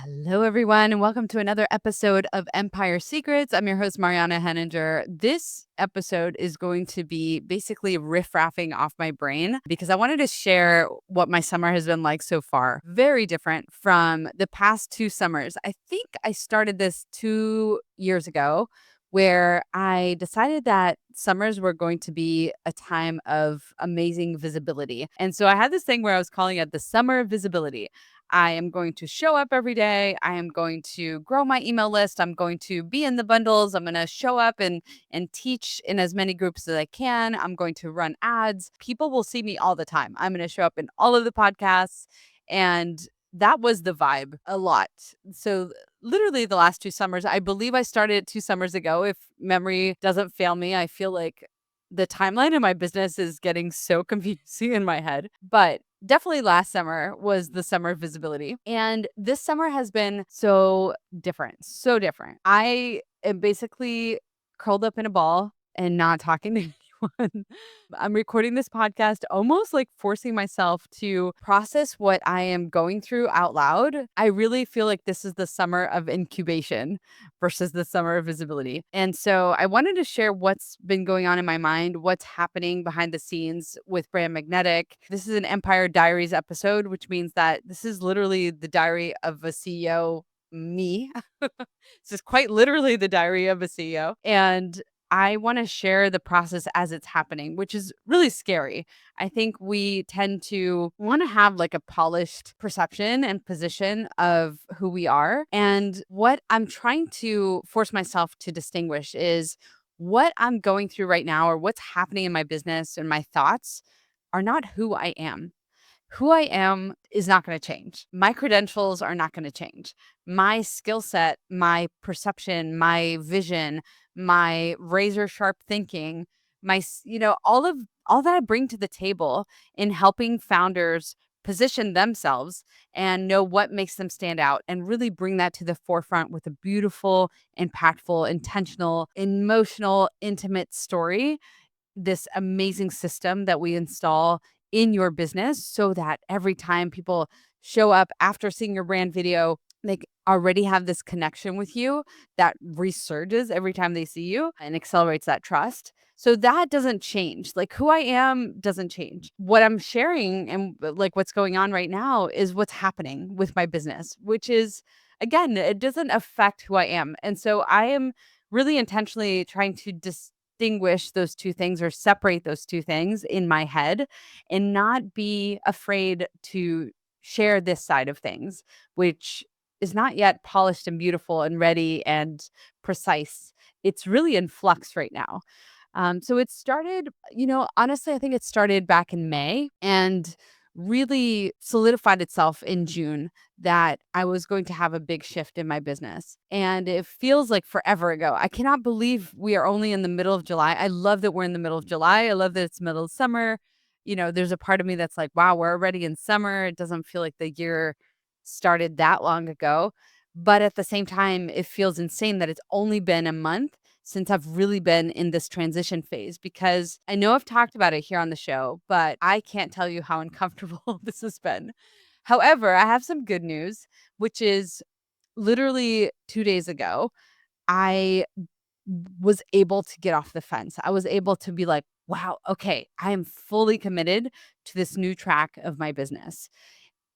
Hello, everyone, and welcome to another episode of Empire Secrets. I'm your host, Mariana Henninger. This episode is going to be basically riff-raffing off my brain because I wanted to share what my summer has been like so far. Very different from the past 2 summers. I think I started this 2 years ago where I decided that summers were going to be a time of amazing visibility. And so I had this thing where I was calling it the summer of visibility. I am going to show up every day. I am going to grow my email list. I'm going to be in the bundles. I'm going to show up and teach in as many groups as I can. I'm going to run ads. People will see me all the time. I'm going to show up in all of the podcasts, and that was the vibe a lot. So literally the last 2 summers, I believe I started 2 summers ago. If memory doesn't fail me, I feel like the timeline in my business is getting so confusing in my head. But definitely last summer was the summer of visibility. And this summer has been so different, so different. I am basically curled up in a ball and not talking to anyone. I'm recording this podcast almost like forcing myself to process what I am going through out loud. I really feel like this is the summer of incubation versus the summer of visibility. And so I wanted to share what's been going on in my mind, what's happening behind the scenes with Brand Magnetic. This is an Empire Diaries episode, which means that this is literally the diary of a CEO, me. This is quite literally the diary of a CEO. And I want to share the process as it's happening, which is really scary. I think we tend to want to have like a polished perception and position of who we are. And what I'm trying to force myself to distinguish is what I'm going through right now or what's happening in my business and my thoughts are not who I am. Who I am is not going to change. My credentials are not going to change. My skill set, my perception, my vision, my razor sharp thinking, all that I bring to the table in helping founders position themselves and know what makes them stand out and really bring that to the forefront with a beautiful, impactful, intentional, emotional, intimate story, this amazing system that we install in your business so that every time people show up after seeing your brand video, they already have this connection with you that resurges every time they see you and accelerates that trust. So that doesn't change. Like who I am doesn't change. What I'm sharing and like what's going on right now is what's happening with my business, which is, again, it doesn't affect who I am. And so I am really intentionally trying to distinguish those two things or separate those two things in my head and not be afraid to share this side of things, which is not yet polished and beautiful and ready and precise. It's really in flux right now. So it started, honestly, I think it started back in May and really solidified itself in June that I was going to have a big shift in my business. And it feels like forever ago. I cannot believe we are only in the middle of July. I love that we're in the middle of July. I love that it's middle of summer. There's a part of me that's like, wow, we're already in summer. It doesn't feel like the year started that long ago. But at the same time, it feels insane that it's only been a month since I've really been in this transition phase because I know I've talked about it here on the show, but I can't tell you how uncomfortable this has been. However, I have some good news, which is literally 2 days ago, I was able to get off the fence. I was able to be like, wow, okay, I am fully committed to this new track of my business.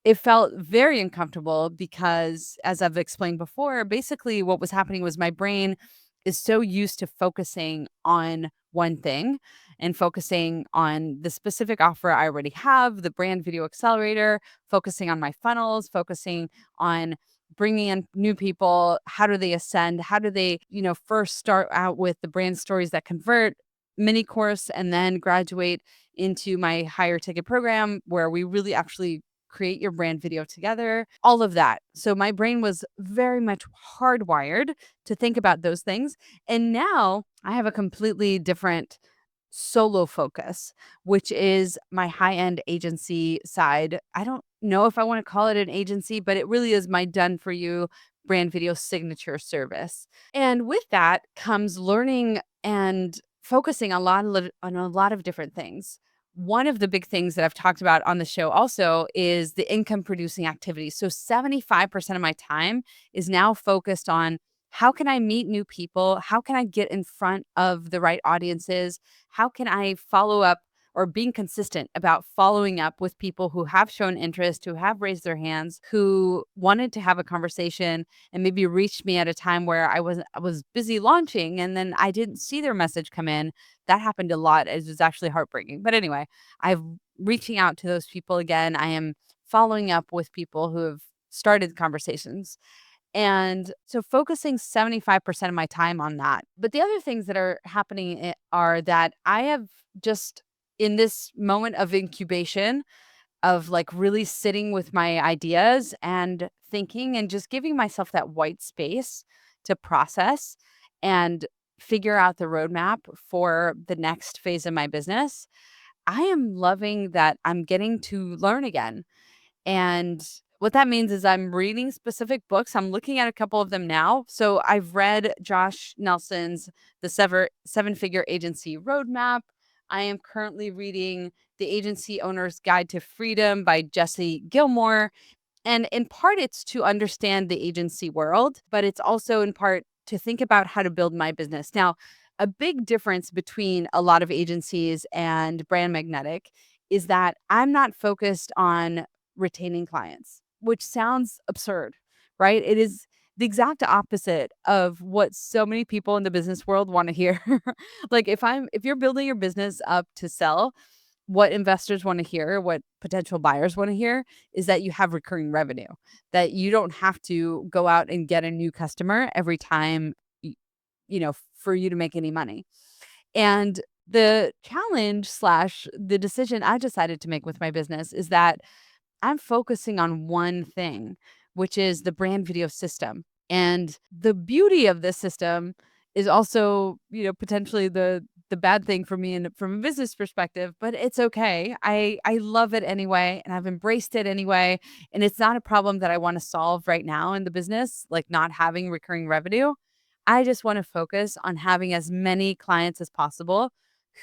It felt very uncomfortable because, as I've explained before, basically what was happening was my brain is so used to focusing on one thing and focusing on the specific offer I already have, the brand video accelerator, focusing on my funnels, focusing on bringing in new people. How do they ascend? How do they, first start out with the brand stories that convert mini course and then graduate into my higher ticket program where we really actually create your brand video together, all of that. So my brain was very much hardwired to think about those things. And now I have a completely different solo focus, which is my high end agency side. I don't know if I want to call it an agency, but it really is my done for you brand video signature service. And with that comes learning and focusing on a lot of different things. one of the big things that I've talked about on the show also is the income producing activities. So 75% of my time is now focused on how can I meet new people? How can I get in front of the right audiences? How can I follow up or being consistent about following up with people who have shown interest, who have raised their hands, who wanted to have a conversation and maybe reached me at a time where I was busy launching and then I didn't see their message come in. That happened a lot. It was actually heartbreaking. But anyway, I'm reaching out to those people again. I am following up with people who have started conversations. And so focusing 75% of my time on that. But the other things that are happening are that I have just in this moment of incubation of like really sitting with my ideas and thinking and just giving myself that white space to process and figure out the roadmap for the next phase of my business. I am loving that I'm getting to learn again. And what that means is I'm reading specific books. I'm looking at a couple of them now. So I've read Josh Nelson's The Seven Figure Agency Roadmap. I am currently reading The Agency Owner's Guide to Freedom by Jesse Gilmore. And in part, it's to understand the agency world, but it's also in part to think about how to build my business. Now, a big difference between a lot of agencies and Brand Magnetic is that I'm not focused on retaining clients, which sounds absurd, right? It is the exact opposite of what so many people in the business world want to hear. Like if you're building your business up to sell, what investors want to hear, what potential buyers want to hear is that you have recurring revenue, that you don't have to go out and get a new customer every time, for you to make any money. And the challenge slash the decision I decided to make with my business is that I'm focusing on one thing, which is the brand video system. And the beauty of this system is also, potentially the bad thing for me and from a business perspective, but it's okay. I love it anyway and I've embraced it anyway. And it's not a problem that I want to solve right now in the business, like not having recurring revenue. I just want to focus on having as many clients as possible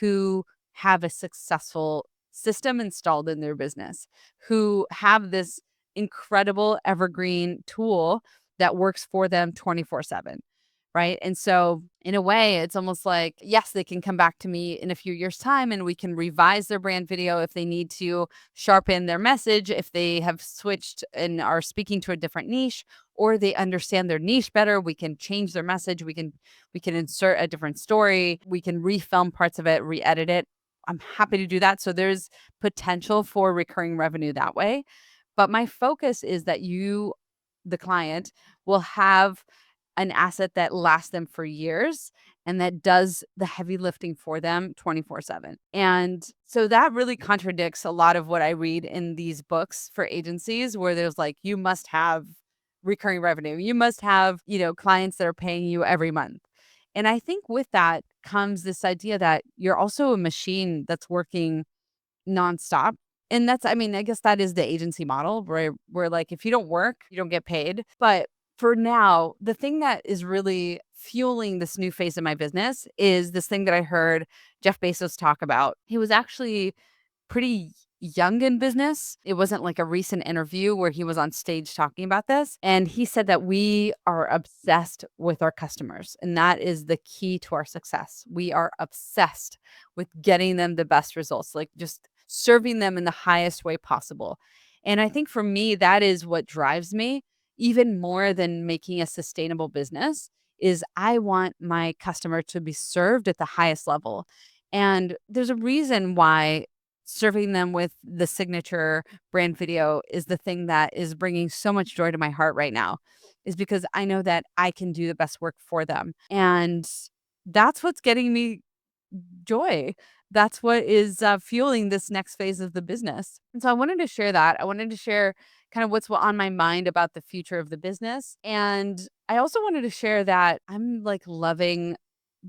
who have a successful system installed in their business, who have this incredible evergreen tool that works for them 24/7. Right. And so, in a way, it's almost like, yes, they can come back to me in a few years' time and we can revise their brand video if they need to sharpen their message, if they have switched and are speaking to a different niche, or they understand their niche better. We can change their message. We can insert a different story. We can refilm parts of it, re-edit it. I'm happy to do that. So there's potential for recurring revenue that way. But my focus is that you, the client, will have an asset that lasts them for years and that does the heavy lifting for them 24/7. And so that really contradicts a lot of what I read in these books for agencies where there's like, you must have recurring revenue. You must have, clients that are paying you every month. And I think with that comes this idea that you're also a machine that's working nonstop. And that's, I mean, I guess that is the agency model where like if you don't work, you don't get paid. But for now, the thing that is really fueling this new phase of my business is this thing that I heard Jeff Bezos talk about. He was actually pretty young in business. It wasn't like a recent interview where he was on stage talking about this. And he said that we are obsessed with our customers. And that is the key to our success. We are obsessed with getting them the best results, like just serving them in the highest way possible. And I think for me, that is what drives me even more than making a sustainable business is I want my customer to be served at the highest level. And there's a reason why serving them with the signature brand video is the thing that is bringing so much joy to my heart right now, is because I know that I can do the best work for them. And that's what's getting me joy. That's what is fueling this next phase of the business. And so I wanted to share that. I wanted to share kind of what's on my mind about the future of the business. And I also wanted to share that I'm like loving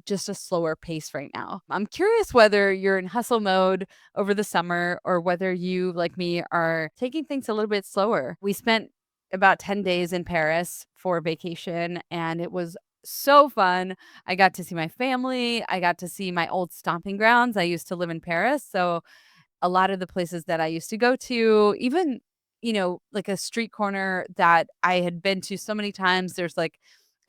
just a slower pace right now. I'm curious whether you're in hustle mode over the summer or whether you, like me, are taking things a little bit slower. We spent about 10 days in Paris for vacation and it was so fun. I got to see my family. I got to see my old stomping grounds. I used to live in Paris. So a lot of the places that I used to go to, even, like a street corner that I had been to so many times. There's like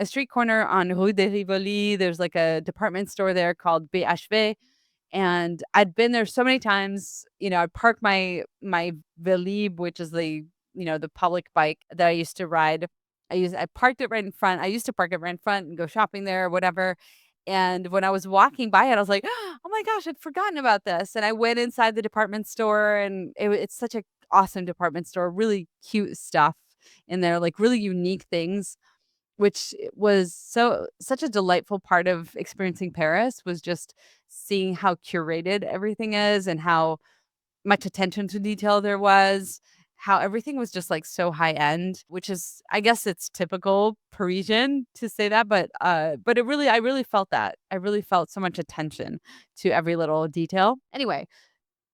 a street corner on Rue de Rivoli. There's like a department store there called BHV, and I'd been there so many times. I'd park my Velib, which is the public bike that I used to ride. I parked it right in front. I used to park it right in front and go shopping there or whatever. And when I was walking by it, I was like, "Oh my gosh, I'd forgotten about this." And I went inside the department store, and it's such a awesome department store, really cute stuff in there, like really unique things, which was such a delightful part of experiencing Paris, was just seeing how curated everything is and how much attention to detail there was, how everything was just, like, so high end, which is, I guess it's typical Parisian to say that, but I really felt that. I really felt so much attention to every little detail. Anyway,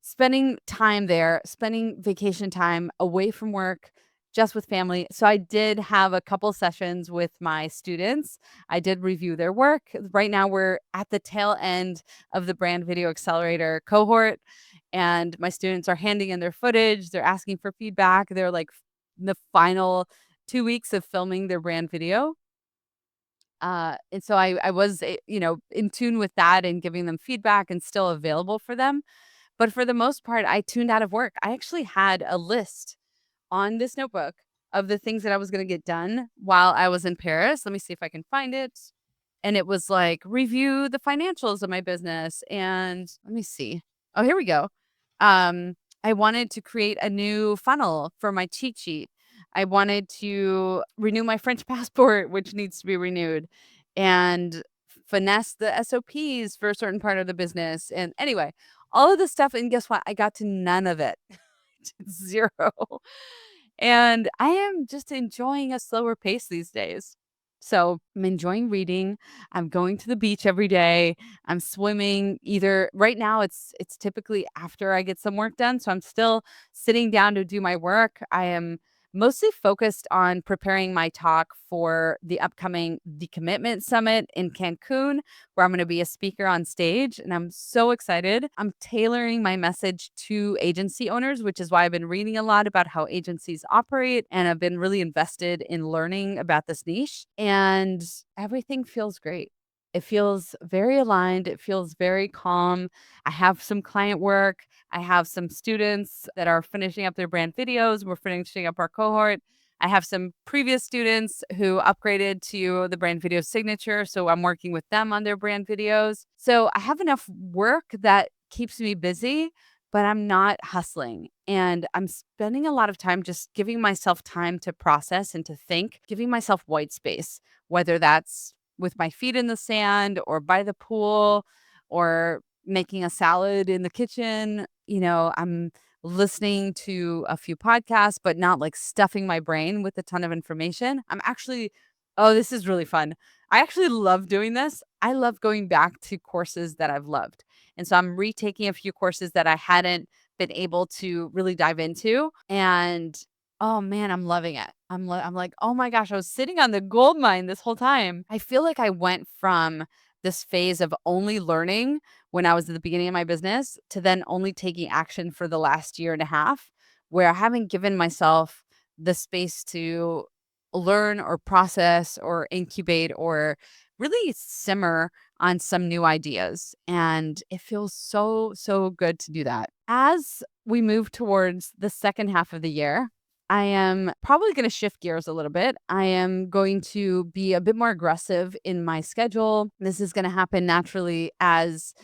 spending time there, spending vacation time away from work, just with family. So I did have a couple sessions with my students. I did review their work. Right now we're at the tail end of the brand video accelerator cohort, and my students are handing in their footage. They're asking for feedback. They're like the final 2 weeks of filming their brand video. And so I was, in tune with that and giving them feedback and still available for them. But for the most part, I tuned out of work. I actually had a list on this notebook of the things that I was gonna get done while I was in Paris. Let me see if I can find it. And it was like, review the financials of my business, and let me see. Oh, here we go. I wanted to create a new funnel for my cheat sheet. I wanted to renew my French passport, which needs to be renewed, and finesse the SOPs for a certain part of the business. And anyway, all of this stuff. And guess what? I got to none of it. Zero. And I am just enjoying a slower pace these days. So I'm enjoying reading. I'm going to the beach every day. I'm swimming. Either right now it's typically after I get some work done. So I'm still sitting down to do my work. I am mostly focused on preparing my talk for the upcoming Decommitment Summit in Cancun, where I'm going to be a speaker on stage. And I'm so excited. I'm tailoring my message to agency owners, which is why I've been reading a lot about how agencies operate. And I've been really invested in learning about this niche. And everything feels great. It feels very aligned. It feels very calm. I have some client work. I have some students that are finishing up their brand videos. We're finishing up our cohort. I have some previous students who upgraded to the brand video signature. So I'm working with them on their brand videos. So I have enough work that keeps me busy, but I'm not hustling. And I'm spending a lot of time just giving myself time to process and to think, giving myself white space, whether that's with my feet in the sand or by the pool or making a salad in the kitchen. I'm listening to a few podcasts, but not like stuffing my brain with a ton of information. Oh, this is really fun. I actually love doing this. I love going back to courses that I've loved. And so I'm retaking a few courses that I hadn't been able to really dive into. And oh man, I'm loving it. I'm like, oh my gosh, I was sitting on the gold mine this whole time. I feel like I went from this phase of only learning when I was at the beginning of my business to then only taking action for the last year and a half, where I haven't given myself the space to learn or process or incubate or really simmer on some new ideas. And it feels so, so good to do that. As we move towards the second half of the year, I am probably going to shift gears a little bit. I am going to be a bit more aggressive in my schedule. This is going to happen naturally as,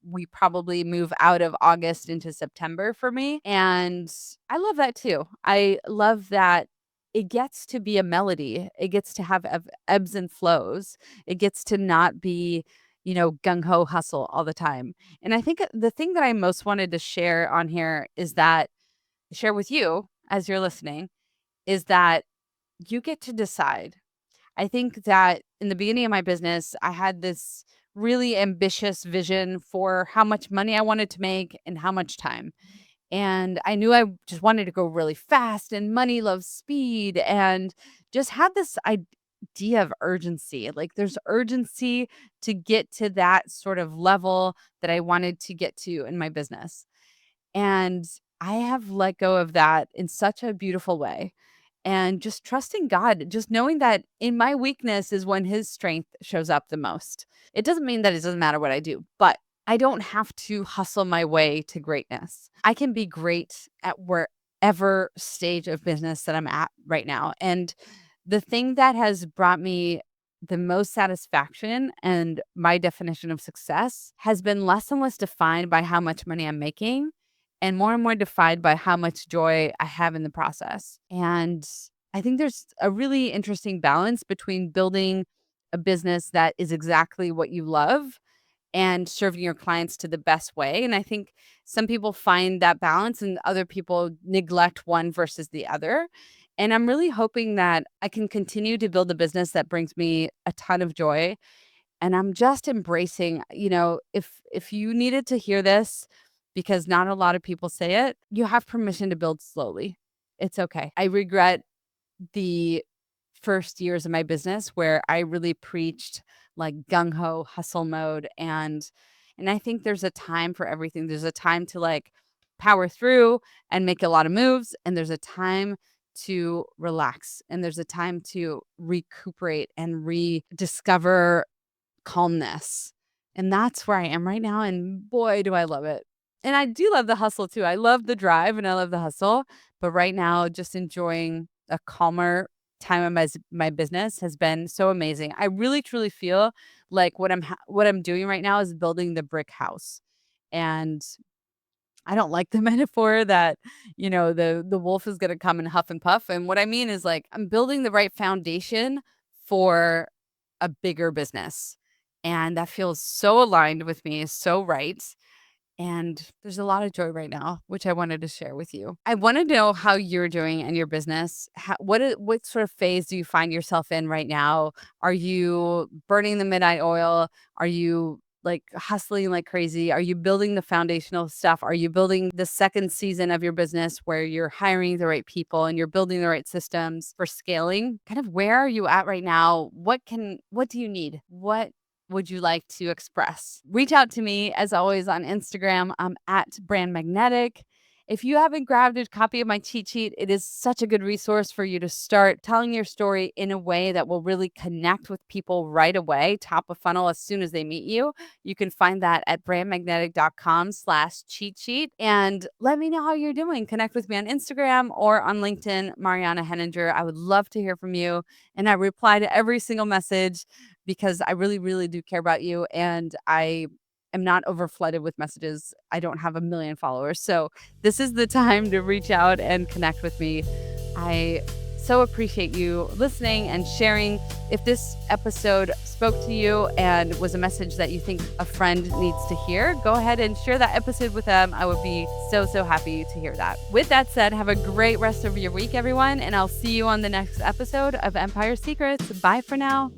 we probably move out of August into September for me. And I love that too. I love that it gets to be a melody. It gets to have ebbs and flows. It gets to not be, gung ho hustle all the time. And I think the thing that I most wanted to share on here is that share with you as you're listening is that you get to decide. I think that in the beginning of my business, I had this really ambitious vision for how much money I wanted to make and how much time. And I knew I just wanted to go really fast, and money loves speed, and just had this idea of urgency. Like there's urgency to get to that sort of level that I wanted to get to in my business. And I have let go of that in such a beautiful way. And just trusting God, just knowing that in my weakness is when his strength shows up the most. It doesn't mean that it doesn't matter what I do, but I don't have to hustle my way to greatness. I can be great at wherever stage of business that I'm at right now. And the thing that has brought me the most satisfaction and my definition of success has been less and less defined by how much money I'm making and more defined by how much joy I have in the process. And I think there's a really interesting balance between building a business that is exactly what you love and serving your clients to the best way. And I think some people find that balance and other people neglect one versus the other. And I'm really hoping that I can continue to build a business that brings me a ton of joy. And I'm just embracing, if you needed to hear this, because not a lot of people say it, you have permission to build slowly. It's okay. I regret the first years of my business where I really preached like gung ho hustle mode, and I think there's a time for everything. There's a time to like power through and make a lot of moves, and there's a time to relax, and there's a time to recuperate and rediscover calmness. And that's where I am right now, and boy, do I love it. And I do love the hustle too. I love the drive and I love the hustle, but right now just enjoying a calmer time of my business has been so amazing. I really truly feel like what I'm doing right now is building the brick house. And I don't like the metaphor that, the wolf is gonna come and huff and puff. And what I mean is like I'm building the right foundation for a bigger business. And that feels so aligned with me, so right. And there's a lot of joy right now, which I wanted to share with you. I want to know how you're doing in your business. What sort of phase do you find yourself in right now? Are you burning the midnight oil? Are you like hustling like crazy? Are you building the foundational stuff? Are you building the second season of your business where you're hiring the right people and you're building the right systems for scaling? Kind of where are you at right now? What do you need? What would you like to express? Reach out to me as always on Instagram. I'm at Brand Magnetic. If you haven't grabbed a copy of my cheat sheet, it is such a good resource for you to start telling your story in a way that will really connect with people right away, top of funnel as soon as they meet you. You can find that at brandmagnetic.com/cheat sheet. And let me know how you're doing. Connect with me on Instagram or on LinkedIn, Mariana Henninger. I would love to hear from you. And I reply to every single message because I really, really do care about you. And I am not over flooded with messages. I don't have a million followers. So this is the time to reach out and connect with me. I so appreciate you listening and sharing. If this episode spoke to you and was a message that you think a friend needs to hear, go ahead and share that episode with them. I would be so, so happy to hear that. With that said, have a great rest of your week, everyone. And I'll see you on the next episode of Empire Secrets. Bye for now.